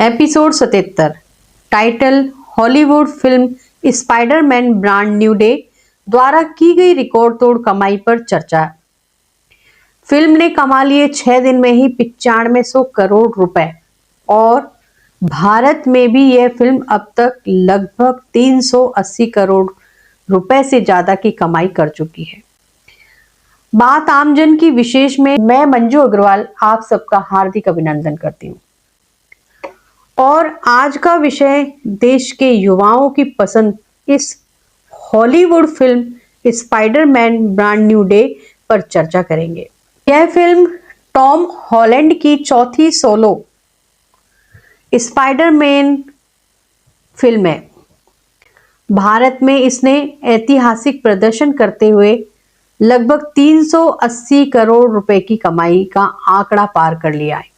Episode 77। Title Hollywood film Spiderman brand new day द्वारा की गई रिकॉर्ड तोड़ कमाई पर चर्चा। फिल्म ने कमा लिए 6 दिन में ही 9500 करोड़ रुपए और भारत में भी यह फिल्म अब तक लगभग 380 करोड़ रुपए से ज्यादा की कमाई कर चुकी है। बात आमजन की विशेष में मैं मंजू अग्रवाल आप सबका हार्दिक अभिनंदन करती हूँ और आज का विषय देश के युवाओं की पसंद इस Hollywood film Spiderman brand new day पर चर्चा करेंगे। यह फिल्म टॉम हॉलैंड की चौथी सोलो स्पाइडरमैन फिल्म है। भारत में इसने ऐतिहासिक प्रदर्शन करते हुए लगभग 380 करोड़ रुपए की कमाई का आंकड़ा पार कर लिया है।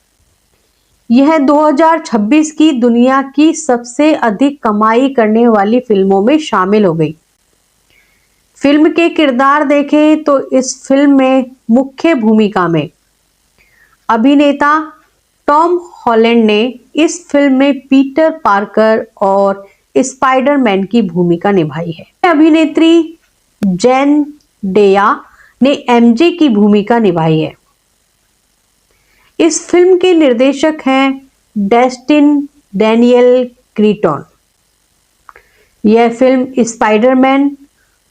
यह 2026 की दुनिया की सबसे अधिक कमाई करने वाली फिल्मों में शामिल हो गई। फिल्म के किरदार देखें तो इस फिल्म में मुख्य भूमिका में अभिनेता टॉम हॉलैंड ने इस फिल्म में पीटर पार्कर और स्पाइडरमैन की भूमिका निभाई है। अभिनेत्री ज़ेंडेया ने एमजे की भूमिका निभाई है। इस फिल्म के निर्देशक हैं डस्टिन डैनियल क्रीटन। यह film Spiderman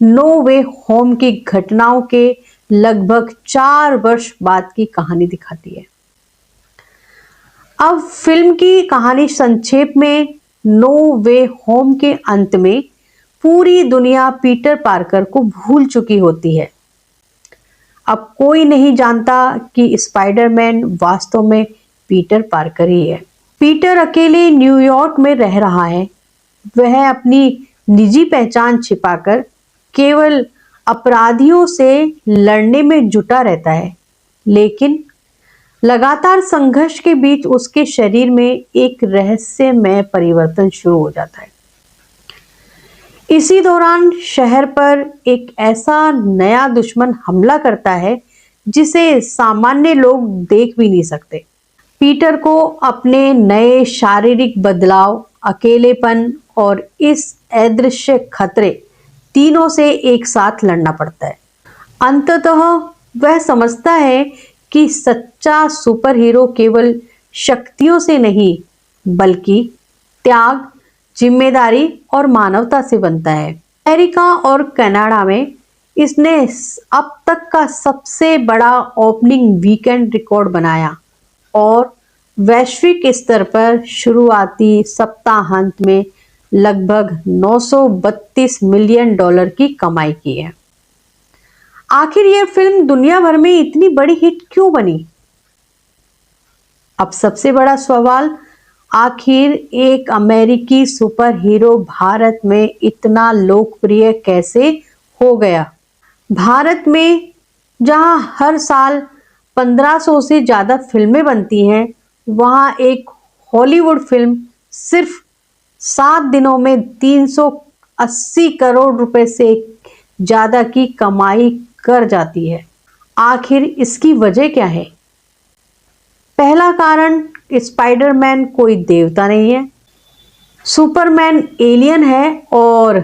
No Way Home की घटनाओं के लगभग 4 वर्ष बाद की कहानी दिखाती है। अब फिल्म की कहानी संक्षेप में, नो वे होम के अंत में पूरी दुनिया पीटर पार्कर को भूल चुकी होती है। अब कोई नहीं जानता कि स्पाइडरमैन वास्तव में पीटर पार्कर ही है। पीटर अकेले न्यूयॉर्क में रह रहा है। वह अपनी निजी पहचान छिपाकर केवल अपराधियों से लड़ने में जुटा रहता है, लेकिन लगातार संघर्ष के बीच उसके शरीर में एक रहस्यमय परिवर्तन शुरू हो जाता है। इसी दौरान शहर पर एक ऐसा नया दुश्मन हमला करता है जिसे सामान्य लोग देख भी नहीं सकते। पीटर को अपने नए शारीरिक बदलाव, अकेलेपन और इस अदृश्य खतरे तीनों से एक साथ लड़ना पड़ता है। अंततः वह समझता है कि सच्चा सुपर हीरो केवल शक्तियों से नहीं बल्कि त्याग, जिम्मेदारी और मानवता से बनता है। अमेरिका और कनाडा में इसने अब तक का सबसे बड़ा ओपनिंग वीकेंड रिकॉर्ड बनाया और वैश्विक स्तर पर शुरुआती सप्ताहांत में लगभग 932 मिलियन डॉलर की कमाई की है। आखिर यह फिल्म दुनिया भर में इतनी बड़ी हिट क्यों बनी? अब सबसे बड़ा सवाल, आखिर एक अमेरिकी सुपर हीरो भारत में इतना लोकप्रिय कैसे हो गया? भारत में जहां हर साल 1500 से ज्यादा फिल्में बनती हैं, वहां एक हॉलीवुड फिल्म सिर्फ 7 दिनों में 380 करोड़ रुपए से ज्यादा की कमाई कर जाती है। आखिर इसकी वजह क्या है? पहला कारण, स्पाइडरमैन कोई देवता नहीं है। सुपरमैन एलियन है और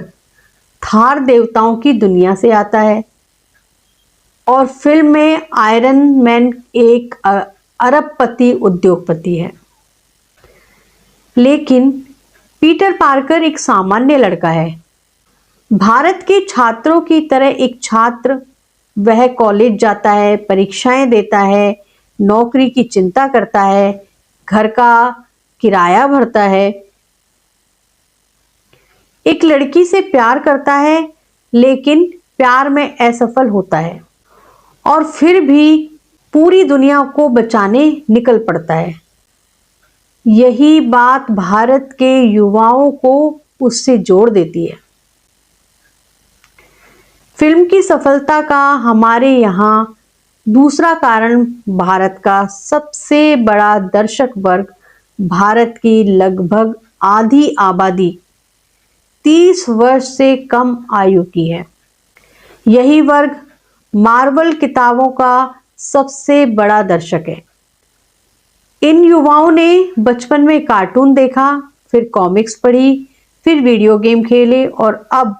थार देवताओं की दुनिया से आता है। और फिल्म में आयरन मैन एक अरबपति उद्योगपति है। लेकिन पीटर पार्कर एक सामान्य लड़का है। भारत के छात्रों की तरह एक छात्र। वह कॉलेज जाता है, परीक्षाएं देता है, नौकरी की चिंता करता है, घर का किराया भरता है, एक लड़की से प्यार करता है, लेकिन प्यार में असफल होता है और फिर भी पूरी दुनिया को बचाने निकल पड़ता है। यही बात भारत के युवाओं को उससे जोड़ देती है। फिल्म की सफलता का हमारे यहाँ दूसरा कारण भारत का सबसे बड़ा दर्शक वर्ग, भारत की लगभग आधी आबादी 30 वर्ष से कम आयु की है। यही वर्ग मार्वल किताबों का सबसे बड़ा दर्शक है। इन युवाओं ने बचपन में कार्टून देखा, फिर कॉमिक्स पढ़ी, फिर वीडियो गेम खेले और अब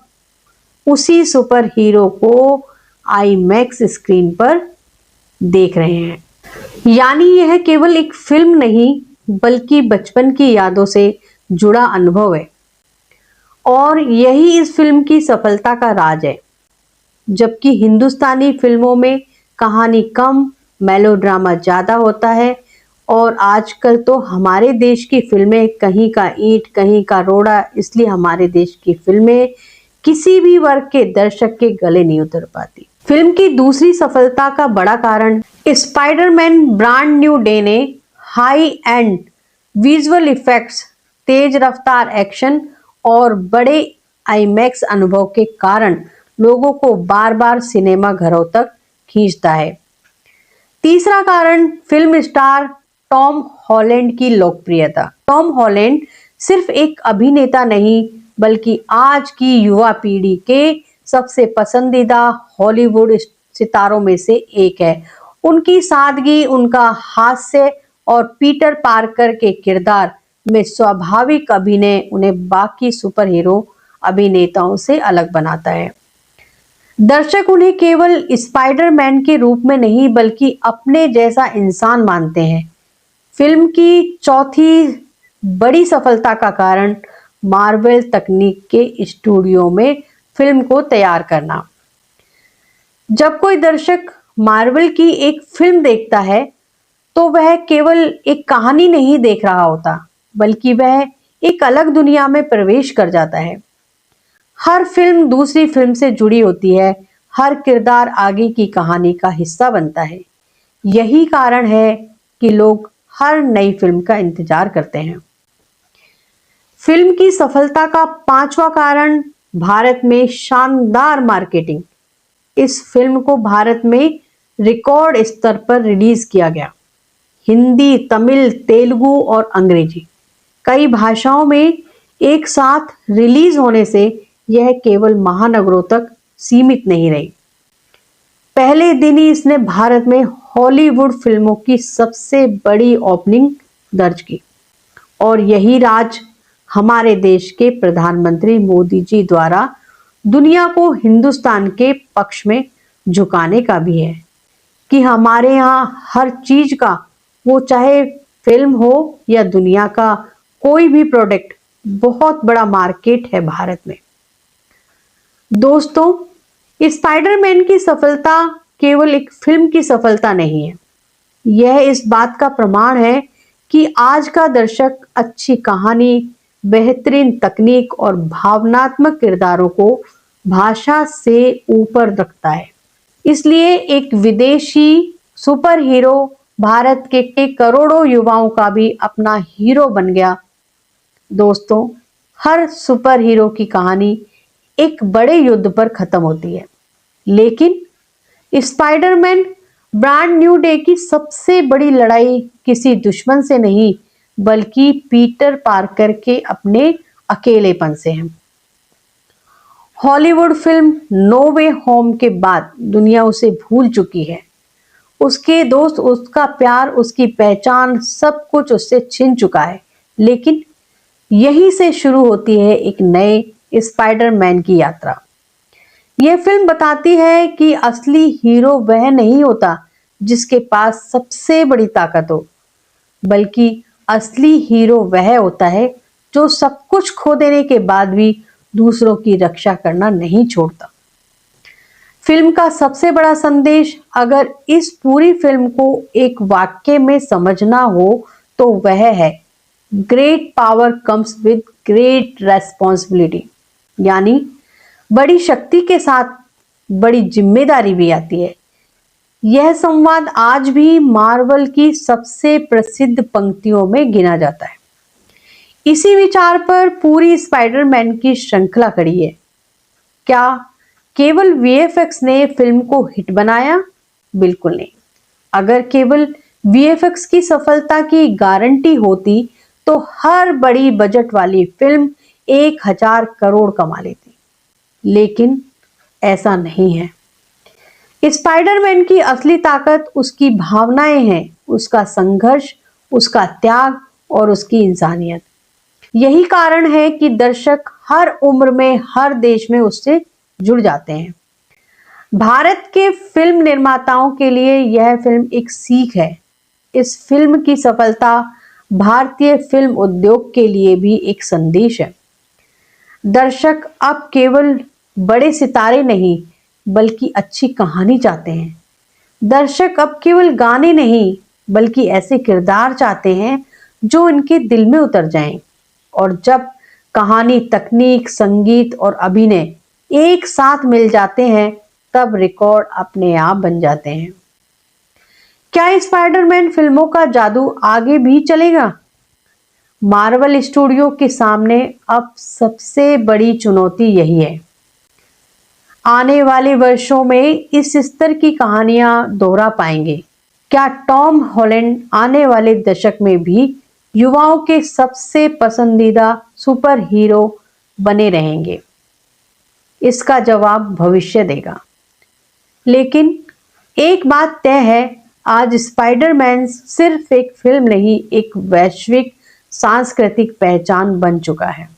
उसी सुपर हीरो को आईमैक्स स्क्रीन पर देख रहे हैं। यानी यह केवल एक फिल्म नहीं बल्कि बचपन की यादों से जुड़ा अनुभव है और यही इस फिल्म की सफलता का राज है। जबकि हिंदुस्तानी फिल्मों में कहानी कम, मेलोड्रामा ज्यादा होता है और आजकल तो हमारे देश की फिल्में कहीं का ईंट कहीं का रोड़ा, इसलिए हमारे देश की फिल्में किसी भी वर्ग के दर्शक के गले नहीं उतर पाती। फिल्म की दूसरी सफलता का बड़ा कारण स्पाइडरमैन ब्रांड न्यू डे ने हाई एंड विजुअल इफेक्ट्स, तेज रफ्तार एक्शन और बड़े आईमैक्स अनुभव के कारण लोगों को बार बार सिनेमा घरों तक खींचता है। तीसरा कारण फिल्म स्टार टॉम हॉलैंड की लोकप्रियता। टॉम हॉलैंड सिर्फ एक अभिनेता नहीं बल्कि आज की युवा पीढ़ी के सबसे पसंदीदा हॉलीवुड सितारों में से एक है। उनकी सादगी, उनका हास्य और पीटर पार्कर के किरदार में स्वाभाविक अभिनय उन्हें बाकी सुपर हीरो अभिनेताओं से अलग बनाता है। दर्शक उन्हें केवल स्पाइडरमैन के रूप में नहीं बल्कि अपने जैसा इंसान मानते हैं। फिल्म की चौथी बड़ी सफलता का कारण मार्वल तकनीक के स्टूडियो में फिल्म को तैयार करना। जब कोई दर्शक मार्वल की एक फिल्म देखता है तो वह केवल एक कहानी नहीं देख रहा होता बल्कि वह एक अलग दुनिया में प्रवेश कर जाता है। हर फिल्म दूसरी फिल्म से जुड़ी होती है, हर किरदार आगे की कहानी का हिस्सा बनता है। यही कारण है कि लोग हर नई फिल्म का इंतजार करते हैं। फिल्म की सफलता का पांचवा कारण भारत में शानदार मार्केटिंग। इस फिल्म को भारत में रिकॉर्ड स्तर पर रिलीज किया गया। हिंदी, तमिल, तेलुगु और अंग्रेजी कई भाषाओं में एक साथ रिलीज होने से यह केवल महानगरों तक सीमित नहीं रही। पहले दिन ही इसने भारत में हॉलीवुड फिल्मों की सबसे बड़ी ओपनिंग दर्ज की और यही राज हमारे देश के प्रधानमंत्री मोदी जी द्वारा दुनिया को हिंदुस्तान के पक्ष में झुकाने का भी है कि हमारे यहाँ हर चीज का, वो चाहे फिल्म हो या दुनिया का कोई भी प्रोडक्ट, बहुत बड़ा मार्केट है भारत में। दोस्तों, स्पाइडरमैन की सफलता केवल एक फिल्म की सफलता नहीं है, यह इस बात का प्रमाण है कि आज का दर्शक अच्छी कहानी, बेहतरीन तकनीक और भावनात्मक किरदारों को भाषा से ऊपर रखता है। इसलिए एक विदेशी सुपर हीरो भारत के करोड़ों युवाओं का भी अपना हीरो बन गया। दोस्तों, हर सुपर हीरो की कहानी एक बड़े युद्ध पर खत्म होती है, लेकिन स्पाइडरमैन ब्रांड न्यू डे की सबसे बड़ी लड़ाई किसी दुश्मन से नहीं बल्कि पीटर पार्कर के अपने अकेलेपन से है। Hollywood film no Way home के बाद दुनिया उसे भूल चुकी है। उसके दोस्त, उसका प्यार, उसकी पहचान, सब कुछ उससे छिन चुका है। लेकिन यहीं से शुरू होती है एक नए स्पाइडरमैन की यात्रा। यह फिल्म बताती है कि असली हीरो वह नहीं होता जिसके पास सबसे बड़ी ताकत हो, बल्कि असली हीरो वह होता है जो सब कुछ खो देने के बाद भी दूसरों की रक्षा करना नहीं छोड़ता। फिल्म का सबसे बड़ा संदेश, अगर इस पूरी फिल्म को एक वाक्य में समझना हो तो वह है great power comes with great responsibility. यानी बड़ी शक्ति के साथ बड़ी जिम्मेदारी भी आती है। यह संवाद आज भी मार्वल की सबसे प्रसिद्ध पंक्तियों में गिना जाता है। इसी विचार पर पूरी स्पाइडरमैन की श्रृंखला खड़ी है। क्या केवल वीएफएक्स ने फिल्म को हिट बनाया? बिल्कुल नहीं। अगर केवल वीएफएक्स की सफलता की गारंटी होती तो हर बड़ी बजट वाली फिल्म 1000 करोड़ कमा लेती, लेकिन ऐसा नहीं है। स्पाइडरमैन की असली ताकत उसकी भावनाएं हैं, उसका संघर्ष, उसका त्याग और उसकी इंसानियत। यही कारण है कि दर्शक हर उम्र में, हर देश में उससे जुड़ जाते हैं। भारत के फिल्म निर्माताओं के लिए यह फिल्म एक सीख है। इस फिल्म की सफलता भारतीय फिल्म उद्योग के लिए भी एक संदेश है। दर्शक अब केवल बड़े सितारे नहीं, बल्कि अच्छी कहानी चाहते हैं। दर्शक अब केवल गाने नहीं, बल्कि ऐसे किरदार चाहते हैं जो इनके दिल में उतर जाएं। और जब कहानी, तकनीक, संगीत और अभिनय एक साथ मिल जाते हैं, तब रिकॉर्ड अपने आप बन जाते हैं। क्या स्पाइडरमैन फिल्मों का जादू आगे भी चलेगा? मार्वल स्टूडियो के सामने अब सबसे बड़ी चुनौती यही है। आने वाले वर्षों में इस स्तर की कहानियां दोहरा पाएंगे? क्या टॉम हॉलैंड आने वाले दशक में भी युवाओं के सबसे पसंदीदा सुपर हीरो बने रहेंगे? इसका जवाब भविष्य देगा। लेकिन एक बात तय है, आज स्पाइडरमैन सिर्फ एक फिल्म नहीं, एक वैश्विक सांस्कृतिक पहचान बन चुका है।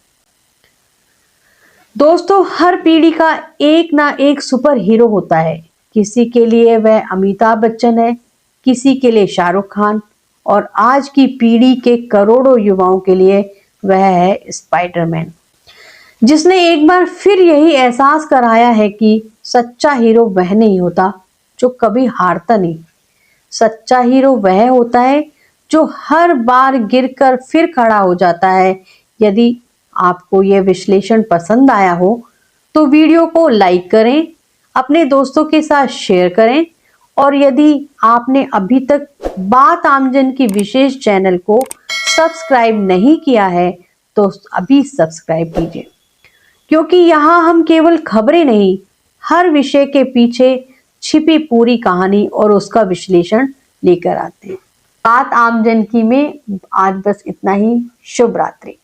दोस्तों, हर पीढ़ी का एक ना एक सुपर हीरो होता है। किसी के लिए वह अमिताभ बच्चन है, किसी के लिए शाहरुख खान, और आज की पीढ़ी के करोड़ों युवाओं के लिए वह है स्पाइडरमैन, जिसने एक बार फिर यही एहसास कराया है कि सच्चा हीरो वह नहीं होता जो कभी हारता नहीं। सच्चा हीरो वह होता है जो हर बार गिरकर फिर खड़ा हो जाता है। यदि आपको यह विश्लेषण पसंद आया हो तो वीडियो को लाइक करें, अपने दोस्तों के साथ शेयर करें, और यदि आपने अभी तक बात आमजन की विशेष चैनल को सब्सक्राइब नहीं किया है तो अभी सब्सक्राइब कीजिए, क्योंकि यहाँ हम केवल खबरें नहीं, हर विषय के पीछे छिपी पूरी कहानी और उसका विश्लेषण लेकर आते हैं। बात आमजन की में आज बस इतना ही। शुभ रात्रि।